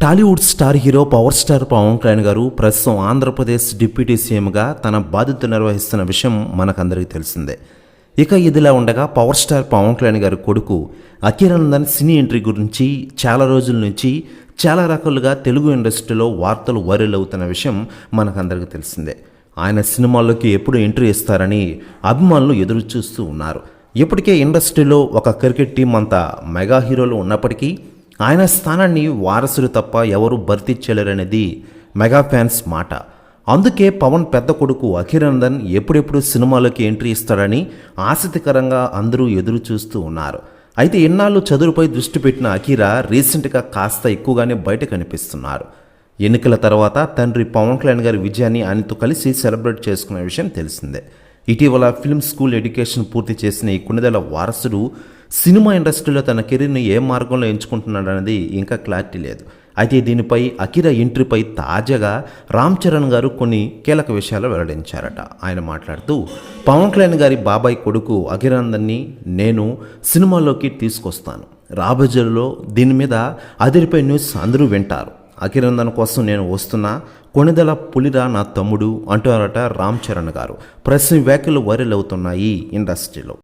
Tollywood star hero power star Pawan Kalyan garu ప్రస్తుతం Andhra Pradesh deputy సీఎంగా తన బాధ్యతలు నిర్వహిస్తున్న విషయం మనకందరికీ తెలిసిందే. ఇక ఇదిలా ఉండగా పవర్ స్టార్ పవన్ కళ్యాణ్ గారి కొడుకు అఖిరానందన్ సినీ ఎంట్రీ గురించి చాలా రోజుల నుంచి చాలా రకాలుగా తెలుగు ఇండస్ట్రీలో వార్తలు వైరల్ అవుతున్న విషయం మనకందరికీ తెలిసిందే. ఆయన సినిమాల్లోకి ఎప్పుడు ఎంట్రీ ఇస్తారని అభిమానులు ఎదురు చూస్తూ ఉన్నారు. ఇప్పటికే ఇండస్ట్రీలో ఒక క్రికెట్ టీం అంతా మెగా హీరోలు ఉన్నప్పటికీ ఆయన స్థానాన్ని వారసుడు తప్ప ఎవరు భర్తీ చేయలేరనేది మెగా ఫ్యాన్స్ మాట. అందుకే పవన్ పెద్ద కొడుకు అఖిరానందన్ ఎప్పుడెప్పుడు సినిమాలోకి ఎంట్రీ ఇస్తాడని ఆసక్తికరంగా అందరూ ఎదురు చూస్తూ ఉన్నారు. అయితే ఇన్నాళ్ళు చదువుపై దృష్టి పెట్టిన అఖీరా రీసెంట్గా కాస్త ఎక్కువగానే బయట కనిపిస్తున్నారు. ఎన్నికల తర్వాత తండ్రి పవన్ కళ్యాణ్ గారి విజయాన్ని ఆయనతో కలిసి సెలబ్రేట్ చేసుకున్న విషయం తెలిసిందే. ఇటీవల ఫిల్మ్ స్కూల్ ఎడ్యుకేషన్ పూర్తి చేసిన ఈ కొణిదెల వారసుడు సినిమా ఇండస్ట్రీలో తన కెరీర్ని ఏ మార్గంలో ఎంచుకుంటున్నాడనేది ఇంకా క్లారిటీ లేదు. అయితే దీనిపై అఖీరా ఎంట్రీపై తాజాగా రామ్ చరణ్ గారు కొన్ని కీలక విషయాలు వెల్లడించారట. ఆయన మాట్లాడుతూ పవన్ కళ్యాణ్ గారి బాబాయ్ కొడుకు అఖిరానందన్ని నేను సినిమాలోకి తీసుకొస్తాను. రాబోజుల్లో దీని మీద అదిరిపోయే న్యూస్ అందరూ వింటారు. అఖిరానందన్ కోసం నేను వస్తున్నా, కొణిదెల పులిరా నా తమ్ముడు అంటున్నారట రామ్ చరణ్ గారు. ప్రస్తుతం వ్యాఖ్యలు వైరల్ అవుతున్నాయి ఇండస్ట్రీలో.